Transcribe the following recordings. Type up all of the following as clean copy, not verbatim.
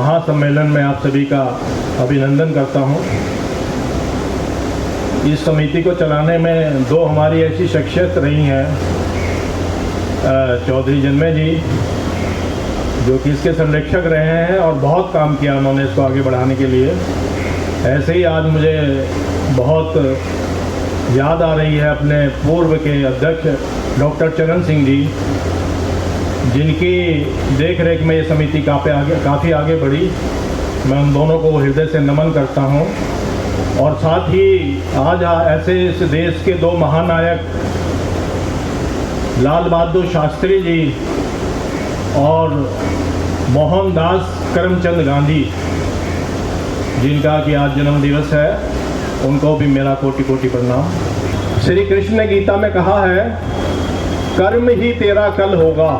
महासम्मेलन में आप सभी का अभिनंदन करता हूं। इस समिति को चलाने में दो हमारी ऐसी शख्सियत रही हैं, चौधरी जन्मे जी जो कि इसके संरक्षक रहे हैं और बहुत काम किया उन्होंने इसको आगे बढ़ाने के लिए। ऐसे ही आज मुझे बहुत याद आ रही है अपने पूर्व के अध्यक्ष डॉक्टर चरण सिंह जी, जिनकी देख रेख में ये समिति काफ़ी आगे बढ़ी। मैं उन दोनों को हृदय से नमन करता हूँ। और साथ ही आज ऐसे इस देश के दो महानायक लाल बहादुर शास्त्री जी और मोहनदास करमचंद गांधी, जिनका कि आज जन्म दिवस है, उनको भी मेरा कोटि कोटि प्रणाम। श्री कृष्ण ने गीता में कहा है, कर्म ही तेरा कल होगा,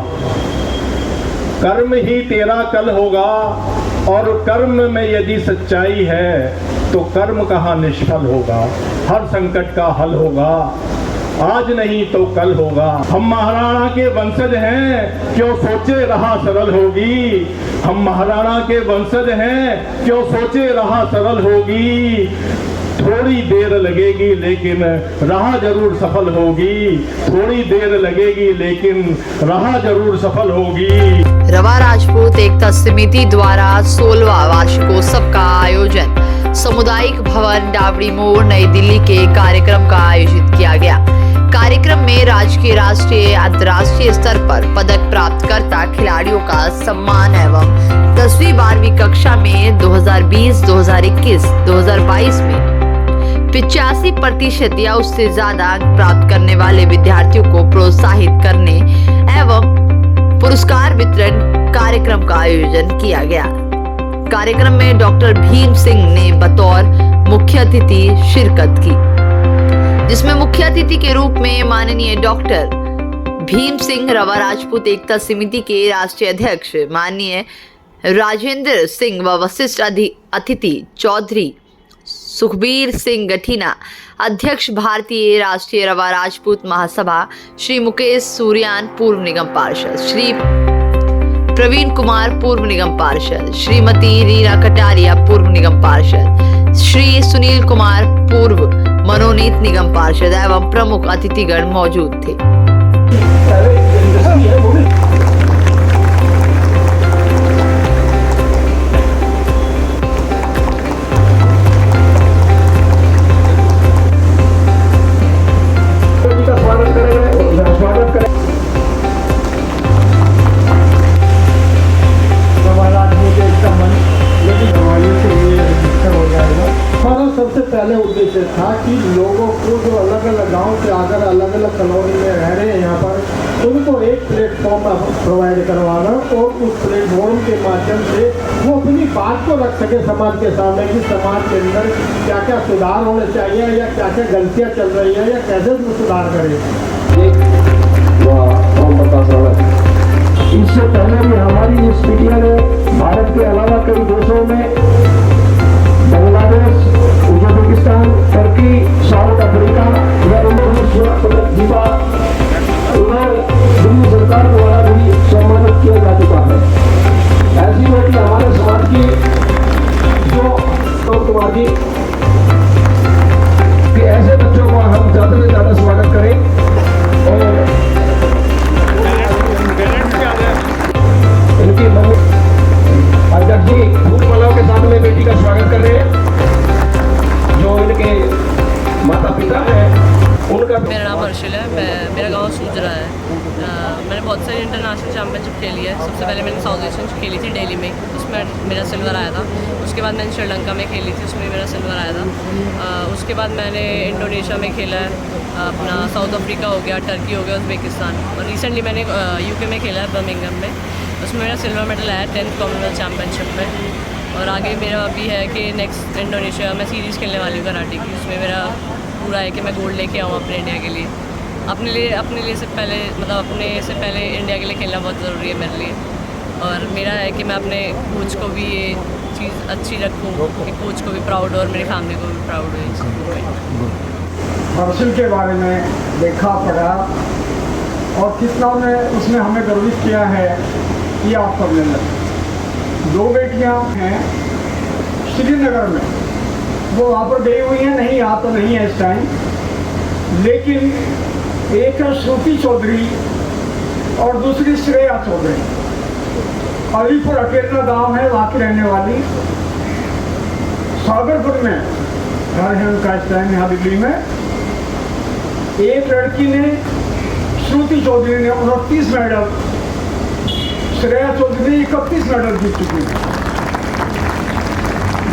कर्म ही तेरा कल होगा, और कर्म में यदि सच्चाई है तो कर्म कहाँ निष्फल होगा। हर संकट का हल होगा, आज नहीं तो कल होगा। हम महाराणा के वंशज हैं, क्यों सोचे राह सरल होगी। हम महाराणा के वंशज हैं, क्यों सोचे राह सरल होगी। थोड़ी देर लगेगी लेकिन राह जरूर सफल होगी। थोड़ी देर लगेगी लेकिन राह जरूर सफल होगी। रवा राजपूत एकता समिति द्वारा 16वां वार्षिकोत्सव का आयोजन सामुदायिक भवन डावड़ी मोड़ नई दिल्ली के कार्यक्रम का आयोजित किया गया। कार्यक्रम में राज्य के राष्ट्रीय अंतर्राष्ट्रीय स्तर पर पदक प्राप्त करता खिलाड़ियों का सम्मान एवं 10वीं 12वीं कक्षा में 2020, 2021, 2022 में 85% या उससे ज्यादा अंक प्राप्त करने वाले विद्यार्थियों को प्रोत्साहित करने एवं पुरस्कार वितरण कार्यक्रम का आयोजन किया गया। कार्यक्रम में डॉक्टर भीम सिंह ने बतौर मुख्य अतिथि शिरकत की, जिसमें मुख्य अतिथि के रूप में माननीय डॉक्टर भीम सिंह रवा राजपूत एकता समिति के राष्ट्रीय अध्यक्ष माननीय राजेंद्र सिंह व वरिष्ठ अतिथि चौधरी सुखबीर सिंह गठीना, अध्यक्ष भारतीय राष्ट्रीय रवा राजपूत महासभा श्री मुकेश सूर्यान पूर्व निगम पार्षद, श्री प्रवीण कुमार पूर्व निगम पार्षद, श्रीमती रीना कटारिया पूर्व निगम पार्षद, श्री सुनील कुमार पूर्व मनोनीत निगम पार्षद एवं प्रमुख अतिथिगण मौजूद थे। सबसे पहले उद्देश्य था कि लोगों को जो अलग अलग गांव से आकर अलग अलग कॉलोनी में रह रहे हैं यहाँ पर, उनको एक प्लेटफॉर्म प्रोवाइड करवाना और उस प्लेटफॉर्म के माध्यम से वो अपनी बात को रख सके समाज के सामने कि समाज के अंदर क्या क्या सुधार होने चाहिए या क्या क्या गलतियाँ चल रही हैं या कैसे उसमें सुधार करें। इससे पहले भी हमारी इस मीडिया ने भारत के अलावा कई देशों में, Bangladesh, Uzbekistan, Turkey, south Africa या इंडोनेशिया उन्हें दिल्ली सरकार द्वारा भी सम्मानित किया जा चुका है। ऐसी है कि हमारे समाज की जो समाजी कि ऐसे बच्चों को हम ज़्यादा से ज़्यादा स्वागत करें और इनकी मम्मी अध्यक्ष जी फूलमालाओं के साथ में बेटी का स्वागत कर रहे हैं, जो इनके माता पिता हैं उनका। मेरा नाम हर्षिल है, मेरा गांव सूजरा है। मैंने बहुत सारी इंटरनेशनल चैम्पियनशिप खेली है। सबसे पहले मैंने साउथ एशियन खेली थी दिल्ली में, उसमें मेरा सिल्वर आया था। उसके बाद मैंने श्रीलंका में खेली थी, उसमें मेरा सिल्वर आया था। उसके बाद मैंने इंडोनेशिया में खेला है, अपना साउथ अफ्रीका हो गया, टर्की हो गया, उज्बेकिस्तान, और रिसेंटली मैंने यूके में खेला है बर्मिंघम में, उसमें मेरा सिल्वर मेडल आया 10th कॉमनवेल्थ चैम्पियनशिप में। और आगे मेरा अभी है कि नेक्स्ट इंडोनेशिया में सीरीज़ खेलने वाली हूँ कराटे की, उसमें मेरा पूरा है कि मैं गोल्ड लेके आऊँ अपने इंडिया के लिए। अपने लिए से पहले मतलब अपने से पहले इंडिया के लिए खेलना बहुत ज़रूरी है मेरे लिए। और मेरा है कि मैं अपने कोच को भी ये चीज़ अच्छी रखूँ कि कोच को भी प्राउड हो और मेरी फैमिली को भी प्राउड हो। हर्षिल के बारे में देखा पढ़ा और कितना उसने हमें गर्वित किया है, ये आप सब ने 2 बेटियां हैं श्रीनगर में, वो वहाँ पर गई हुई हैं, नहीं यहाँ तो नहीं है इस टाइम, लेकिन एक है श्रुति चौधरी और दूसरी श्रेया चौधरी। अलीपुर अकेला गांव है, वहाँ की रहने वाली। सागरपुर में घर है उनका इस टाइम यहाँ दिल्ली में। एक लड़की ने, श्रुति चौधरी ने 29 मेडल, श्रेया चौधरी 31 मेडल जीत चुकी है।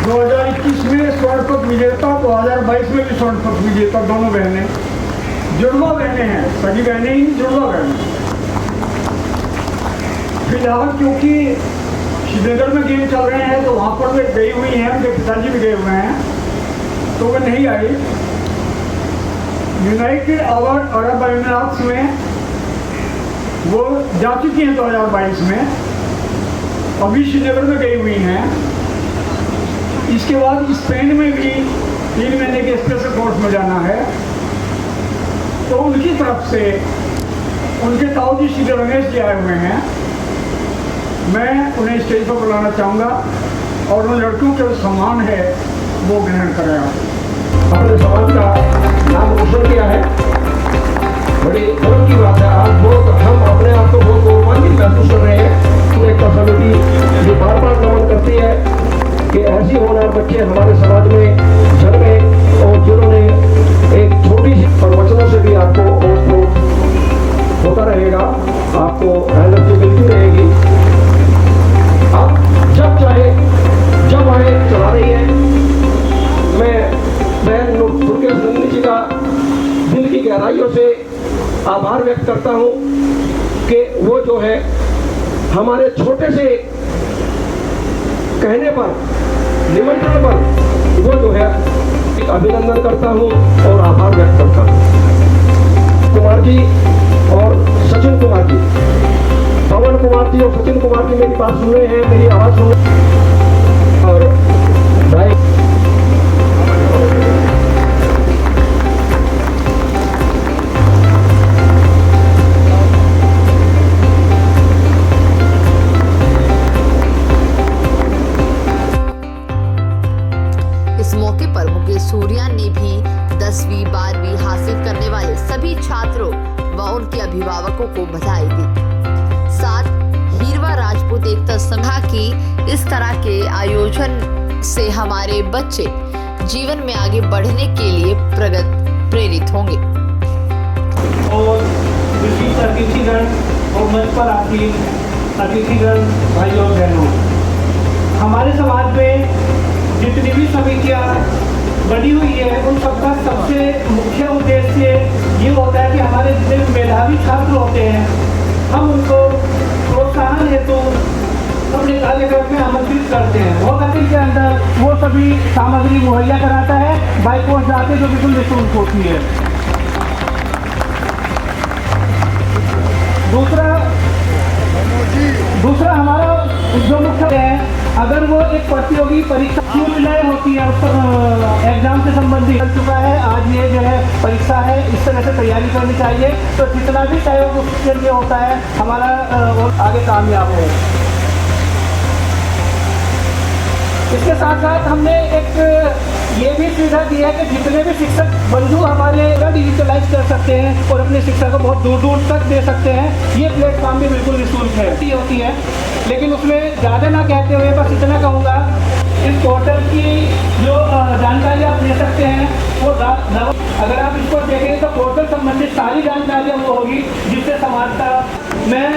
2021 में स्वर्ण पदक विजेता, 2022 में भी स्वर्ण पदक विजेता, दोनों बहनें, जुड़वा बहनें हैं, सभी बहनें ही जुड़वा बहनें। फिलहाल क्योंकि श्रीनगर में गेम चल रहे हैं तो वहाँ पर वे गई हुई हैं, उनके पिताजी भी गए हुए हैं, तो वे नहीं आई। यूनाइटेड अरब अमीरात में वो जा चुकी हैं 2022 में, अभी श्रीनगर में गई हुई हैं। इसके बाद स्पेन में भी 3 महीने के स्पेशल कोर्स में जाना है, तो उनकी तरफ से उनके ताऊ जी श्री रमेश जी आए हुए हैं। मैं उन्हें स्टेज पर बुलाना चाहूँगा और उन लड़कियों के जो सम्मान है वो ग्रहण करें। अपने समाज का नाम रोशन किया है, बड़ी गर्व की बात है। आज बहुत हम अपने आप को बहुत गौरवान्वित महसूस कर रहे हैं। एक कम्युनिटी जो बार बार नमन करती है कि ऐसी होनहार बच्चे हमारे समाज में जन्मे और जिन्होंने एक छोटी सी प्रवचनों से भी आपको होता रहेगा, आपको एनर्जी मिलती रहेगी। आप जब चाहे जब आए चला रही है। मैं बहन दुर्गेश नंदी जी का दिल की गहराइयों से आभार व्यक्त करता हूँ कि वो जो है हमारे छोटे से कहने पर, निमंत्रण पर वो जो है एक अभिनंदन करता हूँ और आभार व्यक्त करता हूँ। कुमार जी और सचिन कुमार जी, पवन कुमार जी और सचिन कुमार जी मेरी बात सुन रहे हैं, मेरी आवाज़ सुन रहे हैं। और भाई इस मौके पर मुकेश सूर्या ने भी 10वीं 12वीं हासिल करने वाले सभी छात्रों व उनके अभिभावकों को बधाई दी। साथ हीरवा राजपूत एकता संघा की इस तरह के आयोजन से हमारे बच्चे जीवन में आगे बढ़ने के लिए प्रेरित होंगे। और विशिष्ट अतिथिगण और मंच पर आती अतिथिगण भाई और बहनों, हमारे समाज में जितनी भी समितियाँ बनी हुई है उन सबका सबसे मुख्य उद्देश्य ये होता है कि हमारे जितने मेधावी छात्र होते हैं हम उनको प्रोत्साहन हेतु अपने कार्यक्रम में आमंत्रित करते हैं। वो गति के अंदर वो सभी सामग्री मुहैया कराता है, बाई पोस्ट जाते जो बिल्कुल निःशुल्क होती है। दूसरा हमारा जो मुख्य है, अगर वो एक प्रतियोगी परीक्षा विलय होती है उस पर एग्जाम से संबंधित चल चुका है, आज ये जो है परीक्षा है, इस तरह से तैयारी करनी चाहिए, तो जितना भी सहयोग उसके लिए होता है हमारा और आगे कामयाब हो। इसके साथ साथ हमने एक ये भी सुविधा दी है कि जितने भी शिक्षक बंधु हमारे डिजिटलाइज कर सकते हैं और अपनी शिक्षा को बहुत दूर दूर तक दे सकते हैं। ये प्लेटफॉर्म भी बिल्कुल निःशुल्क है होती है, लेकिन उसमें ज़्यादा ना कहते हुए बस इतना कहूँगा, इस पोर्टल की जो जानकारी आप ले सकते हैं वो अगर आप इसको देखें तो पोर्टल संबंधित सारी जानकारियाँ वो होगी जिससे समाज का। मैं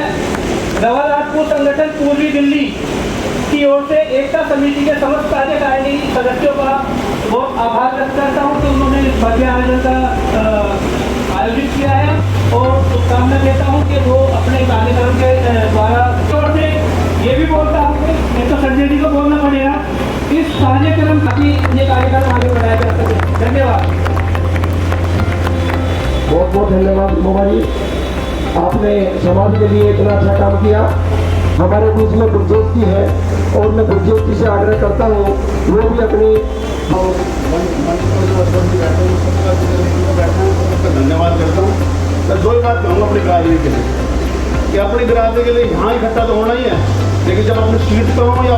रवा राजपूत संगठन पूर्वी दिल्ली की ओर से एकता समिति के समस्त कार्यकारिणी सदस्यों का बहुत आभार व्यक्त करता हूँ कि उन्होंने इस भव्य आयोजन का आयोजित किया है और शुभकामना देता हूँ कि वो अपने कार्यक्रम के द्वारा और से ये भी बोलता हूँ कि एक तो संजय जी को बोलना पड़ेगा, इस कार्यक्रम ताकि ये कार्यक्रम आगे बढ़ाया जा सके। धन्यवाद। बहुत बहुत धन्यवाद मोमा जी, आपने समाज के लिए इतना अच्छा काम किया। हमारे बीच में गुरजेश जी है और मैं गुरजेश जी से आग्रह करता हूँ वो भी अपनी धन्यवाद करता हूँ। मैं दो ही बात कहूँगा अपनी बिरादरी के लिए कि अपनी बिरादरी के लिए यहाँ इकट्ठा तो होना ही है, लेकिन जब अपने सीट पर हो या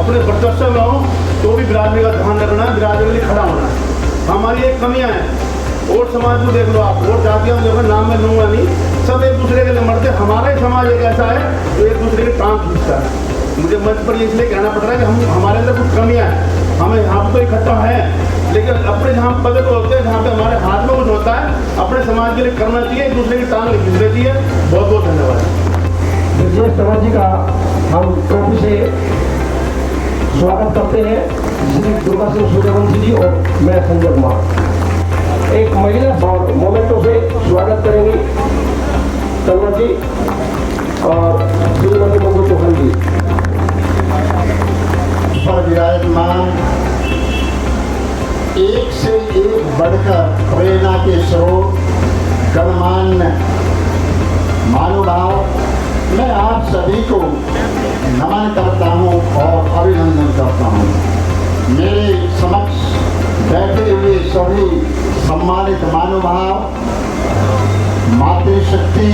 अपने वर्चस्व में हो तो भी बिरादरी का ध्यान रखना है, बिरादरी के लिए खड़ा होना है। हमारी एक कमियाँ हैं। और समाज को देख लो आप, और जातियों में देखो, नाम में लूँगा नहीं, सब एक दूसरे के लिए मरते। हमारा ही समाज एक ऐसा है जो एक दूसरे की टांग खींचता है। मुझे मंच पर ये इसलिए कहना पड़ रहा है कि हमारे अंदर कुछ कमियाँ हैं। हमें यहाँ पर तो इकट्ठा है, लेकिन अपने जहाँ पदक होते हैं, जहाँ पे हमारे हाथ में कुछ होता है, अपने समाज के लिए करना चाहिए, एक दूसरे की टांग खींच देती है। बहुत बहुत धन्यवाद। ब्रजेश तंवर जी का हम ट्रॉफी से स्वागत करते हैं, श्री दुर्गा सिंह सूर्यवंशी जी और मैं संजय कुमार। एक महिला और मोमेंटो से स्वागत करेंगी तंवर जी और श्रीमती मंगू चौहान जी। पर विराजमान एक से एक बढ़कर प्रेरणा के स्रोत गणमान्य महानुभाव, मैं आप सभी को नमन करता हूं और अभिनंदन करता हूं। मेरे समक्ष बैठे हुए सभी सम्मानित महानुभाव, मातृशक्ति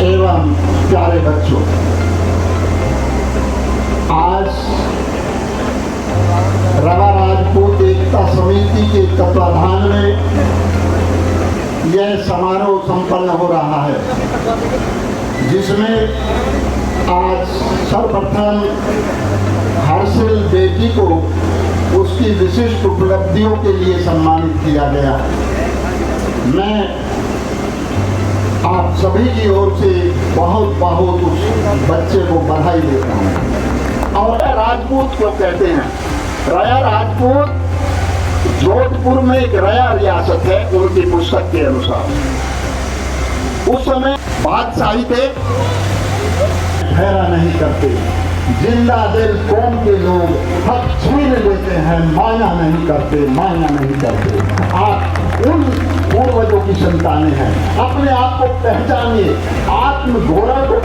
एवं प्यारे बच्चों, आज रवा राजपूत एकता समिति के तत्वाधान में यह समारोह संपन्न हो रहा है, जिसमें आज सर्वप्रथम हर्षिल बेटी को उसकी विशिष्ट उपलब्धियों के लिए सम्मानित किया गया। मैं आप सभी की ओर से बहुत बहुत उस बच्चे को बधाई देता हूँ। और राजपूत को कहते हैं, रया राजपूत जोधपुर में एक रया रियासत है उनकी पुस्तक के अनुसार। उस समय बादशाही थे, ठहरा नहीं करते, जिंदा दिल कौम के लोग हक छीन लेते हैं, माया नहीं करते, माया नहीं करते। आप उन पूर्वजों की संतानें हैं, अपने आप को पहचानिए, आत्मगौरव को।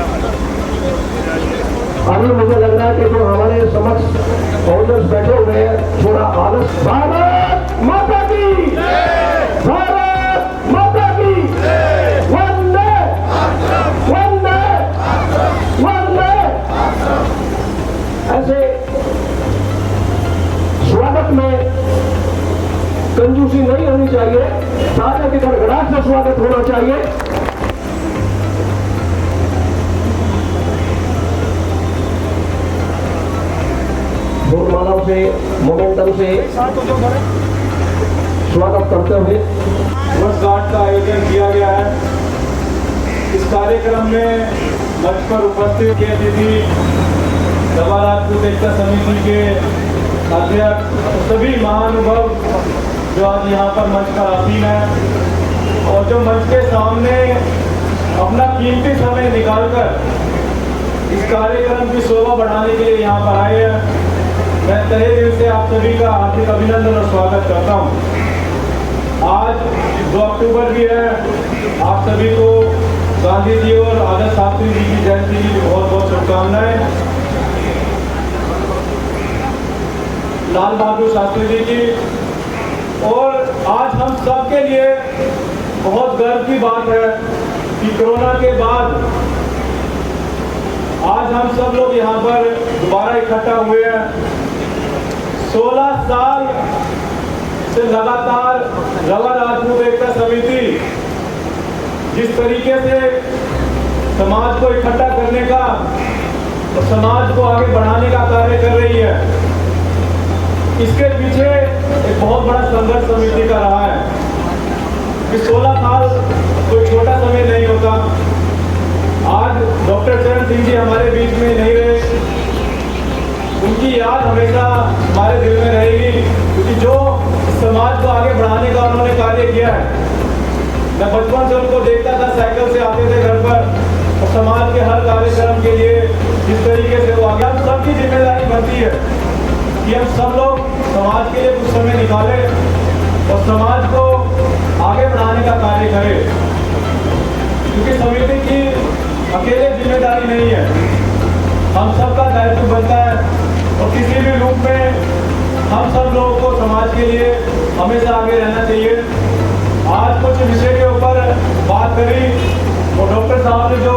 अभी मुझे लग रहा है कि जो हमारे समक्ष ऑर्डर्स बैठे हुए हैं थोड़ा आलस। भारत माता की, भारत माता की, वंदे वंदे वंदे। ऐसे स्वागत में कंजूसी नहीं होनी चाहिए, तालियों की गड़गड़ाहट से स्वागत होना चाहिए। फूलमालाओं से, मोमेंटम से स्वागत करते हुए वर्षगांठ का आयोजन किया गया है। इस कार्यक्रम में मंच पर उपस्थित के अतिथि रवा राजपूत एकता समिति के अध्यक्ष, सभी महानुभाव जो आज यहाँ पर मंच पर आसीन है और जो मंच के सामने अपना कीमती समय निकालकर इस कार्यक्रम की शोभा बढ़ाने के लिए यहाँ पर आए हैं, मैं तहे दिल से आप सभी का हार्दिक अभिनंदन और स्वागत करता हूँ। आज 2 अक्टूबर भी है, आप सभी को गांधी जी और आदर्श शास्त्री जी की जयंती की बहुत बहुत शुभकामनाएं। लाल बहादुर शास्त्री जी की। और आज हम सब के लिए बहुत गर्व की बात है कि कोरोना के बाद आज हम सब लोग यहाँ पर दोबारा इकट्ठा हुए हैं। 16 साल से लगातार रवा राजपूत एकता समिति जिस तरीके से समाज को इकट्ठा करने का और समाज को आगे बढ़ाने का कार्य कर रही है, इसके पीछे एक बहुत बड़ा संघर्ष समिति का रहा है। कि 16 साल कोई छोटा समय नहीं होता। आज डॉक्टर चरण सिंह जी हमारे बीच में नहीं रहे, उनकी याद हमेशा हमारे दिल में रहेगी, क्योंकि जो समाज को आगे बढ़ाने का उन्होंने कार्य किया है। मैं बचपन से उनको देखता था, साइकिल से आते थे घर पर और समाज के हर कार्यक्रम के लिए जिस तरीके से वो आगे। हम सबकी जिम्मेदारी बनती है कि हम सब लोग समाज के लिए कुछ समय निकालें और समाज को आगे बढ़ाने का कार्य करें, क्योंकि समिति की अकेले जिम्मेदारी नहीं है, हम सबका दायित्व बनता है। और किसी भी रूप में हम सब लोगों को समाज के लिए हमेशा आगे रहना चाहिए। आज कुछ विषय के ऊपर बात करी और डॉक्टर साहब ने जो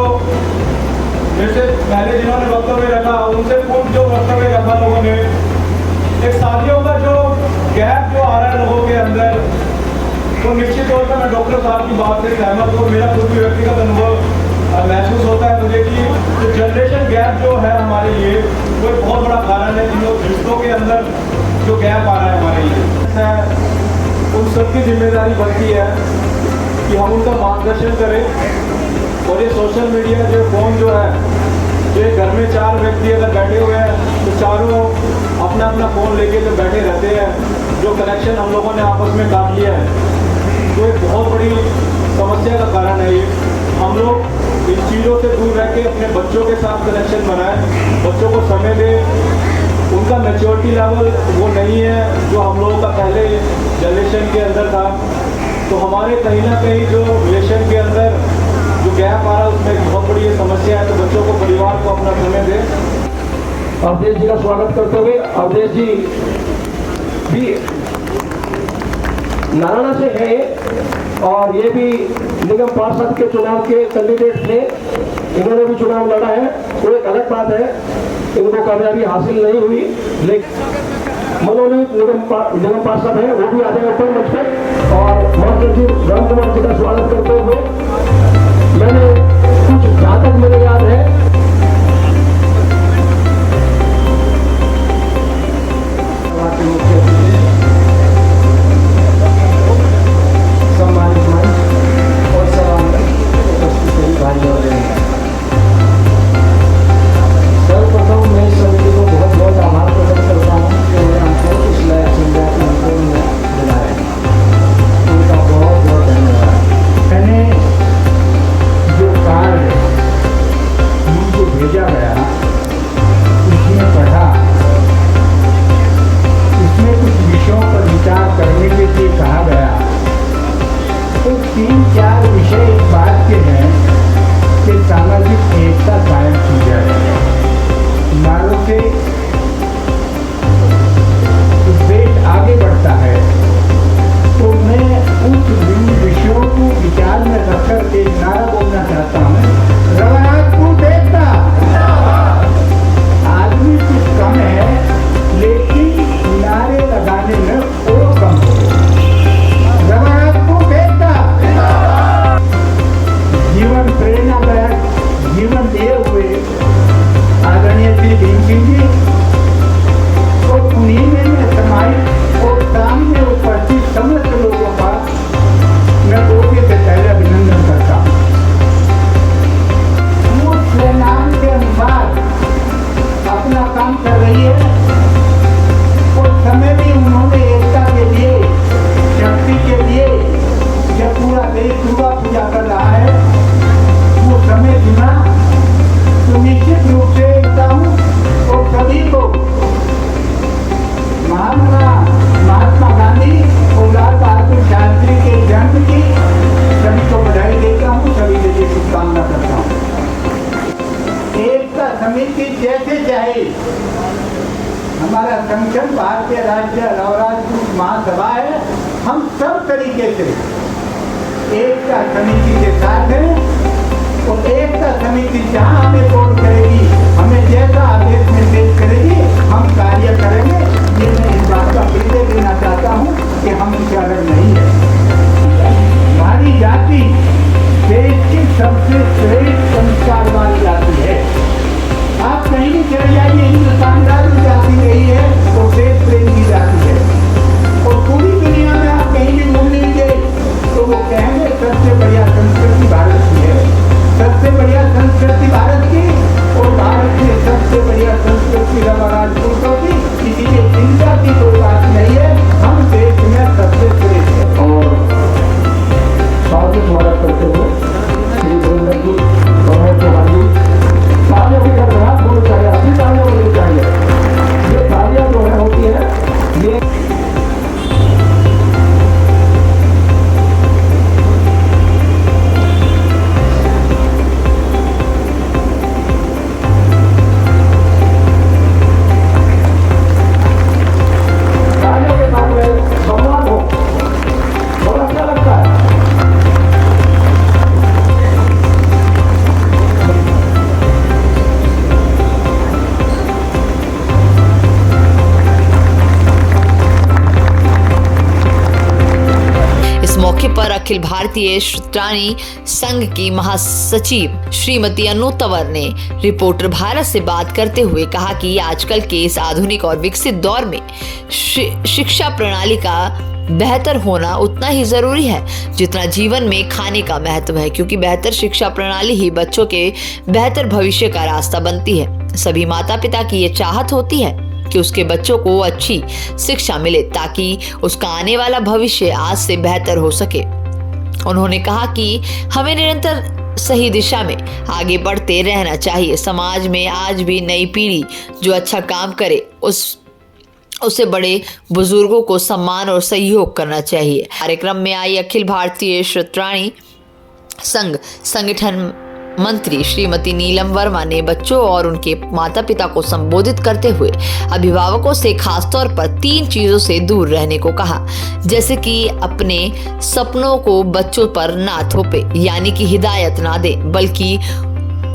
जैसे पहले जिन्होंने वक्तव्य रखा उनसे पूर्व जो वक्तव्य रखा लोगों ने, एक साथियों का जो गैप जो आ रहा है लोगों के अंदर, तो निश्चित तौर पर मैं डॉक्टर साहब की बात से सहमत हूँ। मेरा खुद भी व्यक्तिगत अनुभव महसूस होता है मुझे कि जो जनरेशन गैप जो है हमारे लिए वो एक बहुत बड़ा कारण है रिश्तों के अंदर जो गैप आ रहा है हमारे लिए। उन सबकी जिम्मेदारी बनती है कि हम उनका मार्गदर्शन करें। और ये सोशल मीडिया जो फ़ोन जो है, ये घर में 4 व्यक्ति अगर बैठे हुए हैं तो चारों अपना अपना फ़ोन लेके जो बैठे रहते हैं, जो कनेक्शन हम लोगों ने आपस में काट लिया है, तो एक बहुत बड़ी समस्या का कारण है ये। हम लोग इन चीज़ों से दूर रह के अपने बच्चों के साथ कनेक्शन बनाएं, बच्चों को समय दें। उनका मैच्योरिटी लेवल वो नहीं है जो हम लोगों का पहले जनरेशन के अंदर था, तो हमारे कहीं ना कहीं जो रिलेशन के अंदर जो गैप आ रहा है उसमें एक बहुत बड़ी समस्या है। तो बच्चों को, परिवार को अपना समय दें। अवधेश जी का स्वागत करते हुए, अवधेश जी भी नारायण से हैं और ये भी निगम पार्षद के चुनाव के कैंडिडेट थे, इन्होंने भी चुनाव लड़ा है। वो एक अलग बात है, इनको कामयाबी हासिल नहीं हुई, लेकिन मनोनीत निगम पार्षद है, वो भी आ जाए ऊपर मंच पर। और महासचिव राम कुमार जी का स्वागत करते हुए, मैंने कुछ जहाँ तक मुझे याद है सर्वप्रथम मैं इस समिति को बहुत बहुत आभार प्रकट करता हूँ कि उन्होंने हमको इस लायक संज्ञा की हमको बुलाया, उनका बहुत बहुत धन्यवाद। मैंने जो कार्य मुझको भेजा गया उसमें पढ़ा, उसमें कुछ विषयों पर विचार करने के लिए कहा गया। तो 3-4 विषय इस बात के हैं कि सामाजिक एकता कायम की जाए, नारों से देश आगे बढ़ता है। तो मैं उस विषयों को विचार में रखकर एक नारा बोलना चाहता हूँ, राजपूत एकता। आदमी कुछ कम है लेकिन नारे लगाने में और कम हो। राजपूत एकता, जीवन प्रेरणादायक जीवन दिए हुए आदरणीय श्री भीम सिंह जी और उन्हीं में समाहित और सामने उपस्थित समस्त लोगों का मैं गोपी से पहले अभिनंदन करता हूँ। वो स्वनाम के अनुसार अपना काम कर रही है और समय भी उन्होंने एकता के लिए, शक्ति के लिए, जब पूरा देश दुर्गा पूजा कर रहा है, वो समय चुना। तो निश्चित रूप से एकता हूँ और सभी को महात्मा गांधी और लाल बहादुर शास्त्री के जन्म की सभी को बधाई देता हूँ, सभी के लिए शुभकामना करता हूँ। एकता समिति जैसे चाहे हमारा संगठन भारतीय राष्ट्रीय राजपूत महासभा है, हम सब तरीके से एकता समिति के साथ हैं। और एकता समिति जहाँ हमें कॉल करेगी, हमें जैसा आदेश निर्देश करेगी, हम कार्य करेंगे। ये मैं इस बात का परिचय देना चाहता हूँ कि हम इससे अलग नहीं है। हमारी जाति देश की सबसे श्रेष्ठ संस्कार वाली जाति है। आप कहीं भी चले जाइए, हिंदुस्तान की जाति रही है तो देश प्रेम की जाति है। और पूरी दुनिया में आप कहीं भी घूम लीजिए तो वो कहेंगे सबसे बढ़िया संस्कृति भारत की है, सबसे बढ़िया संस्कृति भारत की। और भारत की सबसे बढ़िया संस्कृति राजपूतों की, किसी के चिंता की कोई बात नहीं है। हम देश में सबसे श्रेष्ठ है। और स्वागत करते हुए श्री गुरु जी अखिल भारतीय श्रोत्राणी संघ की महासचिव श्रीमती अनु तंवर ने रिपोर्टर भारत से बात करते हुए कहा कि आजकल के इस आधुनिक और विकसित दौर में शिक्षा प्रणाली का बेहतर होना उतना ही जरूरी है जितना जीवन में खाने का महत्व है, क्योंकि बेहतर शिक्षा प्रणाली ही बच्चों के बेहतर भविष्य का रास्ता बनती है। सभी माता पिता की ये चाहत होती है कि उसके बच्चों को अच्छी शिक्षा मिले ताकि उसका आने वाला भविष्य आज से बेहतर हो सके। उन्होंने कहा कि हमें निरंतर सही दिशा में आगे बढ़ते रहना चाहिए। समाज में आज भी नई पीढ़ी जो अच्छा काम करे उसे बड़े बुजुर्गों को सम्मान और सहयोग करना चाहिए। कार्यक्रम में आई अखिल भारतीय श्रोत्राणी संघ संगठन मंत्री श्रीमती नीलम वर्मा ने बच्चों और उनके माता पिता को संबोधित करते हुए अभिभावकों से खासतौर पर 3 चीजों से दूर रहने को कहा, जैसे कि अपने सपनों को बच्चों पर ना थोपे, यानी कि हिदायत ना दे, बल्कि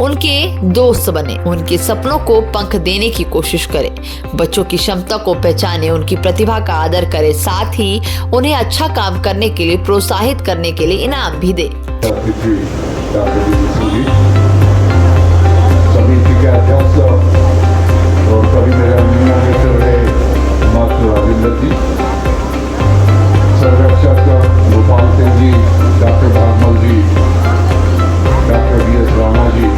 उनके दोस्त बने, उनके सपनों को पंख देने की कोशिश करें, बच्चों की क्षमता को पहचाने, उनकी प्रतिभा का आदर करें, साथ ही उन्हें अच्छा काम करने के लिए प्रोत्साहित करने के लिए इनाम भी दे। समिति के अध्यक्ष और कभी मेरे मित्र रहे मास्टर राजेंद्र जी, संरक्षक गोपाल सिंह जी, डॉक्टर भागमल जी, डॉक्टर DS राणा जी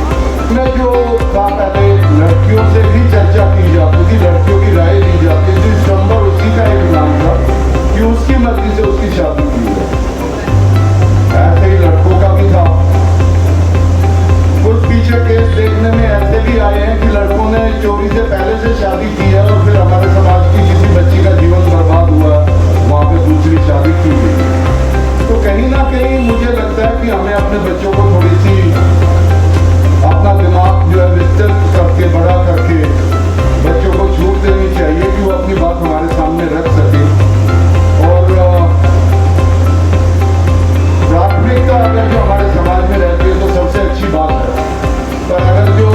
ने जो कहा, पहले लड़कियों से भी चर्चा की जाती थी, लड़कियों की राय ली जाती थी, दिसंबर उसी का एक नाम था कि उसकी मर्जी से उसकी शादी की है। ऐसे ही लड़कों का भी था। कुछ पीछे केस देखने में ऐसे भी आए हैं कि लड़कों ने चोरी से पहले से शादी की है और फिर हमारे समाज की किसी बच्ची का जीवन बर्बाद हुआ, वहां पे दूसरी शादी की गई। तो कहीं ना कहीं मुझे लगता है कि हमें अपने बच्चों को थोड़ी सी अपना दिमाग जो है विस्तृत करके, बड़ा करके बच्चों को छूट देनी चाहिए कि वो अपनी बात हमारे सामने रख सके। और प्राथमिकता अगर जो हमारे समाज में रहती है तो सबसे अच्छी बात है, पर अगर जो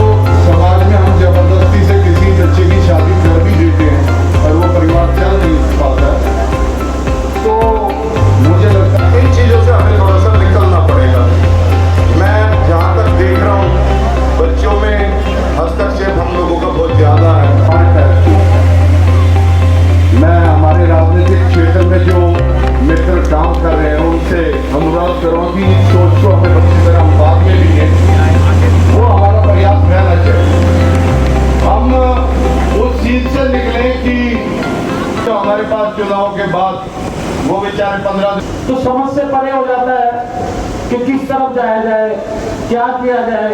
समाज में हम जबरदस्ती से किसी बच्चे की शादी कर भी देते हैं और वो परिवार चल नहीं पाता है, तो मुझे लगता है इन चीज़ों से हमें थोड़ा सा निकलना पड़ेगा। मैं जहाँ तक देख रहा हूँ बच्चों में हस्तक्षेप हम लोगों का बहुत ज़्यादा है। मैं हमारे राजनीतिक क्षेत्र में जो मित्र काम कर रहे हैं उनसे अनुरोध करूँ कि इस सोच को हमें अच्छी तरह हम बाद में भी हैं, वो हमारा प्रयास रहना चाहिए। हम उस चीज से निकले कि तो हमारे पास चुनाव के बाद वो बेचारे 15 दिन तो समझ से परे हो जाता है कि किस तरफ जाया जाए, क्या किया जाए,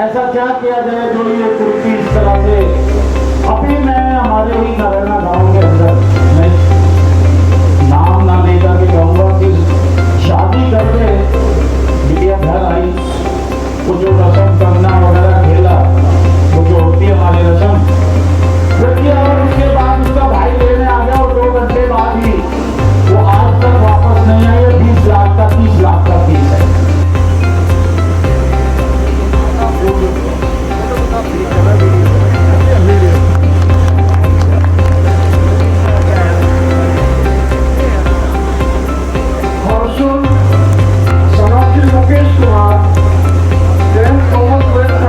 ऐसा क्या किया जाए जो ये कुर्ती इस तरह से। अभी मैं हमारे ही नारायणा गांव के अंदर, मैं नाम ना लेकर के कहूँगा कि शादी करके बिटिया घर आई, वो जो रस्म करना वगैरह खेला, वो जो होती है हमारी रस्म वो किया, और उसके बाद उसका भाई लेने आ गया और 2 घंटे बाद ही वो आज तक वापस नहीं आई। 20 लाख का 30 लाख का फीस है। Mukesh Kumar, James Thomas West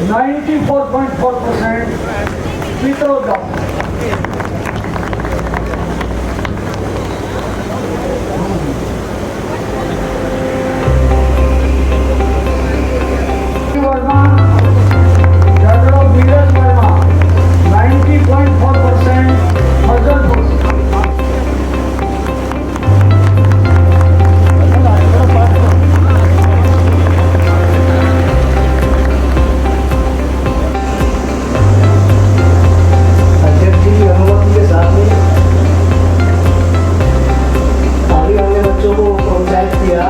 94.4% without doubt. Verma, General of Neeraj Verma, 90.4% Hazarpur. अध्यक्ष जी की अनुमति के साथ में अभी हमने बच्चों को प्रोत्साहित किया।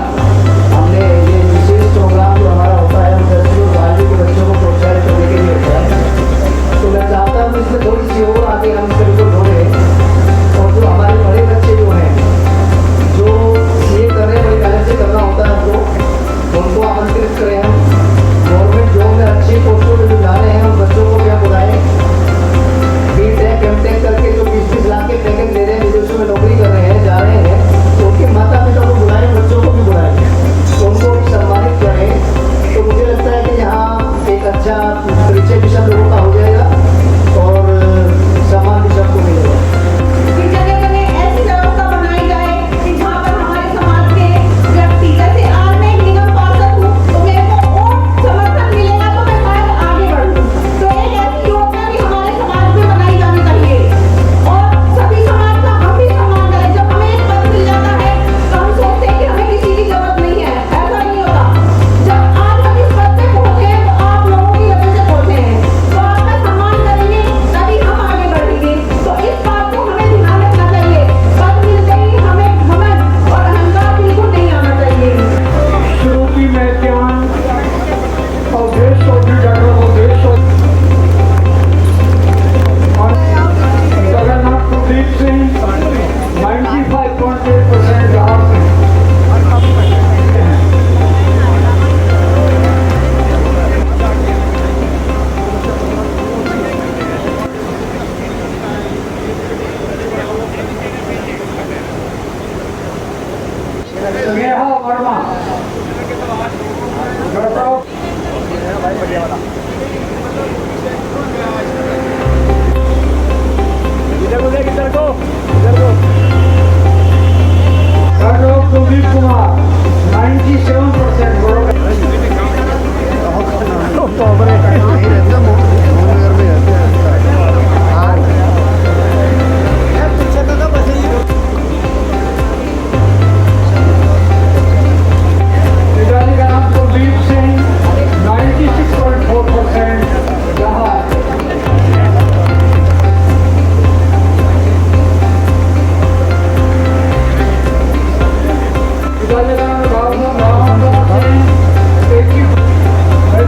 हमने ये विशेष प्रोग्राम जो हमारा होता है 10वीं और 12वीं के बच्चों को प्रोत्साहित करने के लिए होता है। तो मैं चाहता हूँ इसमें थोड़ी सी और आगे हम इसको जोड़ें और जो हमारे बड़े बच्चे जो हैं जो ये कर रहे हैं वही पहले से करना होता है उनको आमंत्रित करें हम। गवर्नमेंट जॉब में अच्छी पोस्टों पर जो जा रहे हैं उन बच्चों को क्या बुलाएं। बीटेक एमटेक करके जो 20-20 लाख के पैकेज ले रहे हैं, विदेशों में नौकरी कर रहे हैं, जा रहे हैं, तो उनके माता पिता को बुलाएं, बच्चों को भी बुलाएं, तो उनको भी सम्मानित करें। तो मुझे लगता है कि यहाँ एक अच्छा परिचय भी सब लोगों का हो जाएगा और सम्मान भी सबको मिलेगा। ऐसी व्यवस्था बनाई जाए कि जहाँ पर हमारे समाज के व्यक्ति, जैसे आज मैं एक निगम पार्षद हूँ तो मेरे को और समर्थन मिलेगा तो मैं शायद आगे बढ़ूँ। तो एक ऐसी योजना भी हमारे समाज में बनाई जानी चाहिए और सभी समाज का हम भी सम्मान करें। जब हमें एक पद मिल जाता है तो हम सोचते हैं कि हमें किसी की जरूरत नहीं है, ऐसा नहीं होता। जब आज हम इस पद पे पहुंचे हैं तो आप लोगों की वजह से पहुंचे हैं, तो आपका सम्मान करेंगे तभी हम आगे बढ़ेंगे। तो इस बात को हमें ध्यान रखना चाहिए। पद मिलते ही हमें घमंड और अहंकार बिल्कुल नहीं आना चाहिए। श्रुति मेहत्यान अवधेश चौधरी, डॉक्टर अवधेश चौधरी, जगन्नाथ प्रदीप सिंह 95.8% जहां से नेहा वर्मा, डॉक्टर कुलदीप कुमार 97% पिताजी का नाम कुलदीप सिंह 96.4% जहाँ पिताजी का नाम राम सिंह 81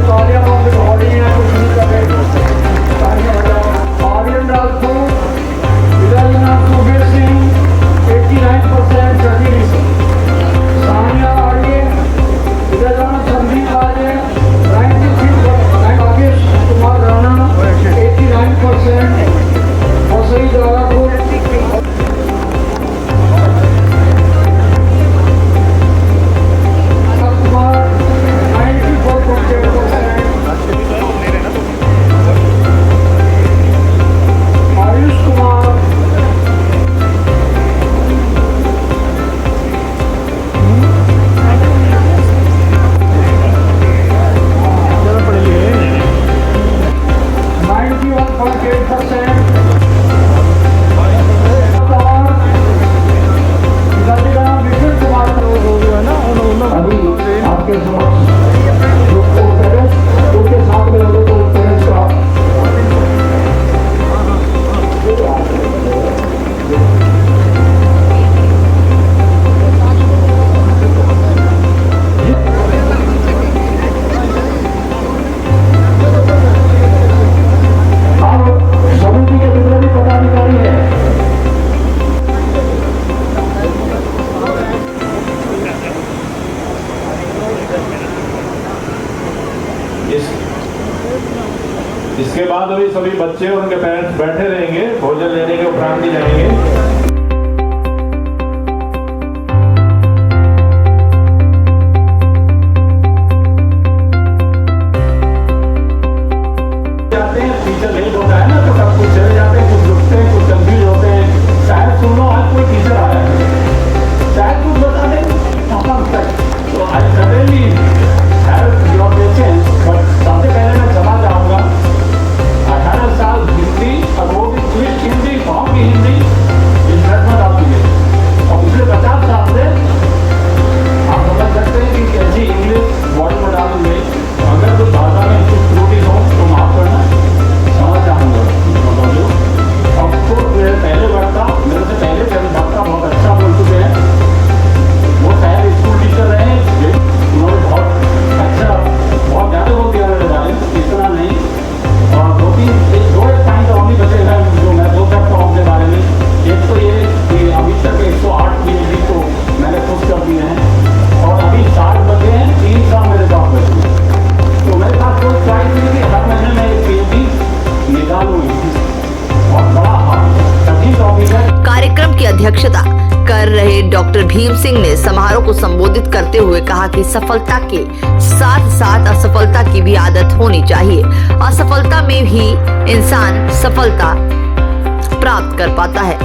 तालियां बहुत बड़ी हैं, कुछ नहीं कर रहे। आर्यन राजपूत, पिताजी का नाम सुबीर सिंह 89% जगीर। सानिया आर्य, पिताजी का नाम संदीप आर्य 93%। राकेश कुमार राणा 89% और सही दारापुर कुमार 94.8%। आयुष कुमार अभी आपके समक्ष जो पेरेंट्स उनके साथ में लोगों को पेरेंट्स का समिति के जितने भी पदाधिकारी हैं इसके बाद अभी सभी बच्चे और उनके पेरेंट्स बैठे रहेंगे, भोजन लेने के उपरांत ही जाएंगे। शहीद होता है ना तो सब कुछ चले जाते हैं, कुछ रुकते हैं, कुछ कंफ्यूज होते हैं। शायद सुन लो आज कोई टीचर आया है, शायद कुछ बता दें तो I suddenly have your patience. But सबसे पहले मैं क्षमा चाहूँगा, 18 साल हिंदी और वो भी ट्विस्ट हिंदी, गाँव की हिंदी, इस में आप कीजिए। और पिछले 50 साल से आप समझ सकते हैं कि कैसी इंग्लिश बॉडी में डालूंगे। अगर कुछ भाषा में कुछ त्रुटि हो तो माफ करना, समझ चाहूँगा। अब तो मेरे पहले वक्ता, मेरे से पहले वक्ता बहुत अच्छा बोल चुके हैं, वो शायद स्कूल टीचर रहे हैं, उन्होंने बहुत अच्छा, बहुत ज़्यादा बोल दिया मेरे बारे में, इतना नहीं। और दो एक पॉइंट और भी बचे हैं जो मैं बोल सकता हूँ अपने बारे में। एक तो ये कि अभी तक 108 PhD को मैंने खुद कर दिए हैं और अभी 60 बचे हैं, 3 साल मेरे पास बचे हैं। तो मेरे पास कोई चॉइस नहीं कि हर महीने मैं एक PhD निकालूँ। और बड़ा कठिन टॉपिक है। कार्यक्रम की अध्यक्षता कर रहे डॉक्टर भीम सिंह ने समारोह को संबोधित करते हुए कहा कि सफलता के साथ साथ असफलता की भी आदत होनी चाहिए। असफलता में भी इंसान सफलता प्राप्त कर पाता है।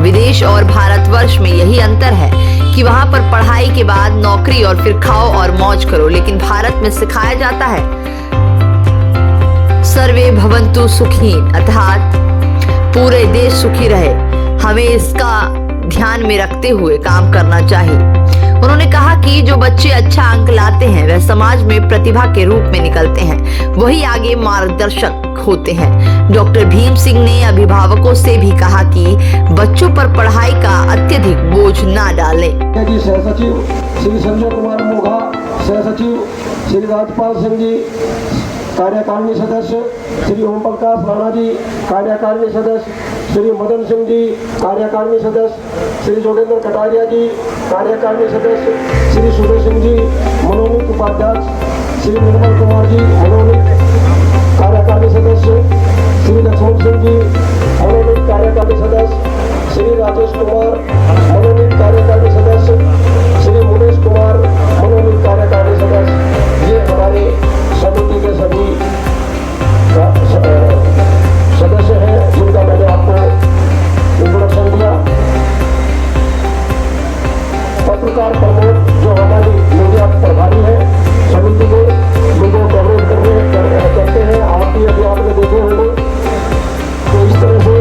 विदेश और भारतवर्ष में यही अंतर है कि वहाँ पर पढ़ाई के बाद नौकरी और फिर खाओ और मौज करो, लेकिन भारत में सिखाया जाता है सर्वे भवन्तु सुखीन, अर्थात पूरे देश सुखी रहे। हमें इसका ध्यान में रखते हुए काम करना चाहिए। उन्होंने कहा कि जो बच्चे अच्छा अंक लाते हैं वह समाज में प्रतिभा के रूप में निकलते हैं, वही आगे मार्गदर्शक होते हैं। डॉक्टर भीम सिंह ने अभिभावकों से भी कहा कि बच्चों पर पढ़ाई का अत्यधिक बोझ ना डालें। सह सचिव श्री संजय कुमार मोघा, सह सचिव श्री राजपाल सिंह जी, कार्यकारिणी सदस्य श्री ओम प्रकाश राणा जी, कार्यकारिणी सदस्य श्री मदन सिंह जी, कार्यकारिणी सदस्य श्री जोगेंद्र कटारिया जी, कार्यकारिणी सदस्य श्री सूर्य सिंह जी, मनोनीत उपाध्यक्ष श्री निर्मल कुमार जी, मनोनीत कार्यकारिणी सदस्य श्री लक्ष्मण सिंह जी, मनोनीत कार्यकारिणी सदस्य श्री राजेश कुमार, मनोनीत कार्यकारिणी सदस्य श्री मुनेश कुमार, मनोनीत कार्यकारिणी सदस्य। ये हमारे समिति के सभी सदस्य हैं जिनका मैंने आपको इंट्रोडक्शन दिया। पत्रकार प्रमोद जो हमारी मीडिया प्रभारी है समिति के, उनको कवरेज करते हैं, आप भी अभी आपने देखे होंगे। तो इस तरह से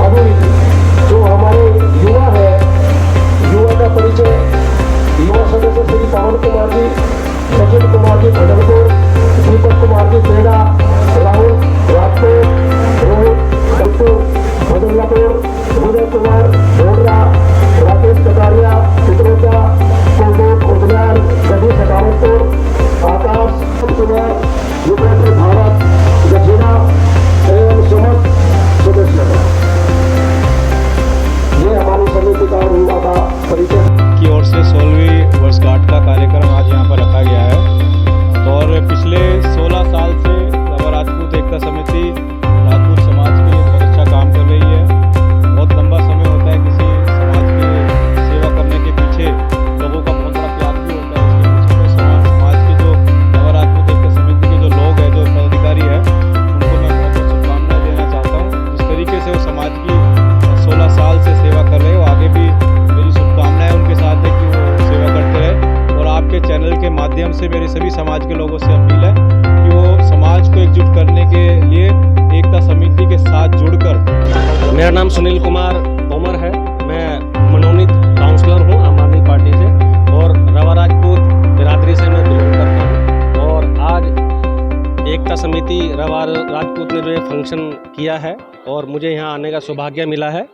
अभी जो हमारे युवा है, युवा का परिचय, युवा सदस्य श्री पवन कुमार जी, सचिन कुमार जी भजनपुर, दीपक कुमार जी पेड़ा, राहुल राजपूत, रोहित कट्टू बदलापुर, विजय कुमार ढोडरा, राकेश कटारिया, चित्रोजा, कुलदीप उद्यान, गणेश सकावतपुर, आकाश कुमार, युपेंद्र भारत, दक्षिणा एवं सुमत सदस्य। ये हमारी समिति का और युवा का परिचय की ओर से 16वीं वर्षगांठ का कार्यक्रम आज यहाँ पर रखा गया है। और पिछले 16 साल से रवा राजपूत एकता समिति राजपूत समाज के लिए बहुत अच्छा काम कर रही है। बहुत लंबा समय होता है किसी समाज की सेवा करने के पीछे, लोगों का बहुत बड़ा त्याग भी होता है इसके पीछे। तो समाज के जो रवा राजपूत एकता समिति के जो लोग हैं, जो पदाधिकारी है, उनको मैं बहुत बहुत शुभकामनाएं देना चाहता हूँ। जिस तरीके से वो समाज की 16 साल से सेवा कर रहे हो, आगे भी मेरी शुभकामनाएं उनके साथ है कि वो सेवा करते रहे। और आपके चैनल के माध्यम से मेरे सभी समाज के लोगों से अपील है कि वो समाज को एकजुट करने के लिए एकता समिति के साथ जुड़कर। मेरा नाम सुनील कुमार तोमर है, मैं मनोनीत काउंसलर हूँ आम आदमी पार्टी से और रवा राजपूत बिरादरी से मैं बिलोंग करता हूँ। और आज एकता समिति रवा राजपूत ने जो ये फंक्शन किया है और मुझे यहाँ आने का सौभाग्य मिला है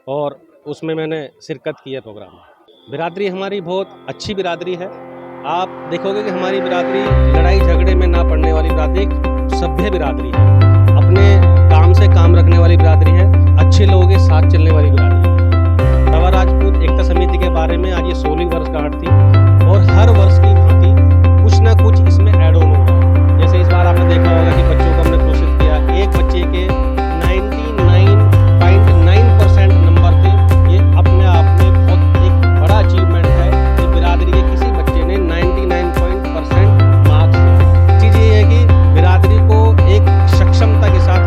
और उसमें मैंने शिरकत की है प्रोग्राम में। बिरादरी हमारी बहुत अच्छी बिरादरी है। आप देखोगे कि हमारी बिरादरी लड़ाई झगड़े में ना पड़ने वाली बिरादरी, एक सभ्य बिरादरी है, अपने काम से काम रखने वाली बिरादरी है, अच्छे लोगों के साथ चलने वाली बिरादरी है। रवा राजपूत एकता समिति के बारे में आज ये 16वीं वर्षगांठ थी और हर वर्ष की भांति कुछ ना कुछ इसमें ऐड ऑन हो रहा है। जैसे इस बार आपने देखा होगा कि बच्चों को हमने घोषित किया, एक बच्चे के 99.9% नंबर थे। ये अपने आप में बहुत एक बड़ा अचीवमेंट है कि बिरादरी के किसी बच्चे ने 99% मार्क्स। चीज़ ये है कि बिरादरी को एक सक्षमता के साथ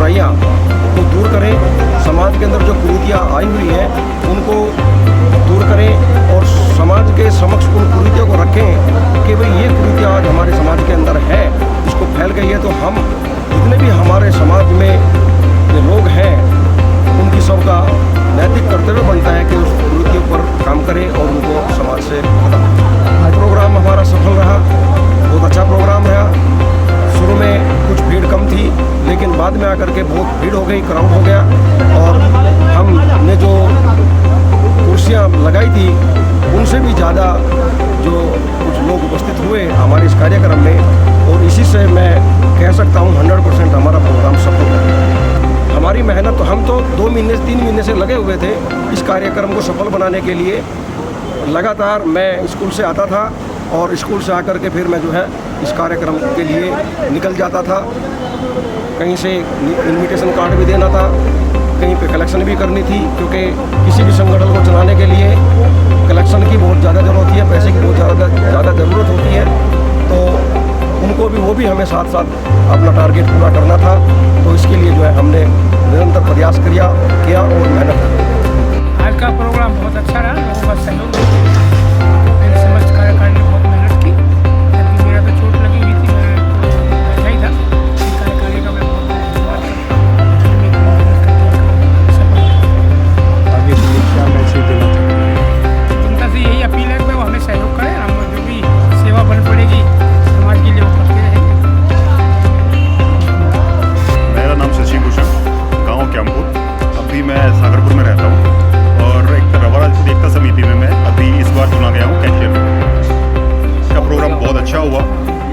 बुराइयाँ को दूर करें, समाज के अंदर जो कुरीतियाँ आई हुई हैं उनको दूर करें और समाज के समक्ष उन कुरीतियों को रखें कि भाई ये कुरीतियाँ आज हमारे समाज के अंदर है, इसको फैल गई है, तो हम जितने भी हमारे समाज में जो लोग हैं उनकी सबका नैतिक कर्तव्य बनता है कि उस कुरीतियों पर काम करें और उनको समाज से खत्म करें। प्रोग्राम हमारा सफल रहा, बहुत अच्छा प्रोग्राम रहा। शुरू में कुछ भीड़ कम थी, लेकिन बाद में आकर के बहुत भीड़ हो गई, क्राउड हो गया, और हमने जो कुर्सियाँ लगाई थी उनसे भी ज़्यादा जो कुछ लोग उपस्थित हुए हमारे इस कार्यक्रम में, और इसी से मैं कह सकता हूँ 100% हमारा प्रोग्राम सफल रहा। हमारी मेहनत तो हम तो 2 महीने 3 महीने से लगे हुए थे इस कार्यक्रम को सफल बनाने के लिए। लगातार मैं स्कूल से आता था और स्कूल से आकर के फिर मैं जो है इस कार्यक्रम के लिए निकल जाता था। कहीं से इनविटेशन कार्ड भी देना था, कहीं पे कलेक्शन भी करनी थी, क्योंकि किसी भी संगठन को चलाने के लिए कलेक्शन की बहुत ज़्यादा ज़रूरत होती है, पैसे की बहुत ज़्यादा ज़रूरत होती है। तो उनको भी वो भी हमें साथ साथ अपना टारगेट पूरा करना था। तो इसके लिए जो है हमने निरंतर प्रयास किया और मेहनत की। आज का प्रोग्राम बहुत अच्छा रहा, लोगों का सहयोग मेरे समझ कार्यकारिणी ने बहुत मेहनत की, जबकि मेरा तो चोट लगी हुई थी, मैं बैठा ही था। कार्यकारिणी का मैं बहुत धन्यवाद करता हूँ। आगे क्या मैसेज देना चाहिए? जनता से यही अपील है कि वो हमें सहयोग करें, हम जो भी सेवा बन पड़ेगी समाज के लिए वो करते रहेंगे। मेरा नाम शशि भूषण, गाँव कैंपुर। अभी मैं सागरपुर में रहता हूँ और एक रवा राजपूत एकता समिति में मैं अभी इस बार चुना गया हूँ कैशियर में। इसका प्रोग्राम बहुत अच्छा हुआ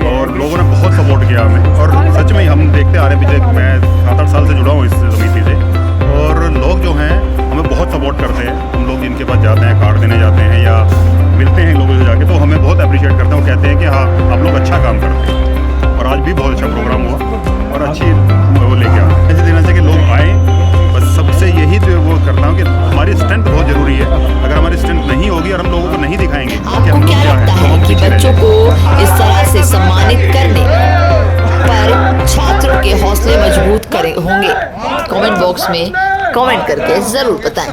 और लोगों ने बहुत सपोर्ट किया हमें, और सच में हम देखते आ रहे हैं, पिछले मैं 7-8 साल से जुड़ा हूँ इस समिति से, और लोग जो हैं हमें बहुत सपोर्ट करते हैं। हम लोग जिनके पास जाते हैं, कार्ड देने जाते हैं या मिलते हैं लोगों से जाके, तो हमें बहुत अप्रिशिएट करते हैं और कहते हैं कि हाँ आप लोग अच्छा काम करते हैं। और आज भी बहुत अच्छा प्रोग्राम हुआ और अच्छी वो लेके आए। ऐसे देना चाहिए कि लोग आएँ, बस सबसे यही वो करता हूँ कि हमारी स्ट्रेंथ बहुत ज़रूरी है। अगर हमारी स्ट्रेंथ नहीं होगी और हम लोगों को नहीं दिखाएंगे कि हम लोग क्या हैं, तो हम कि बच्चों को इस तरह से सम्मानित करने पर छात्रों के हौसले मजबूत होंगे? कमेंट बॉक्स में कमेंट करके जरूर बताएं।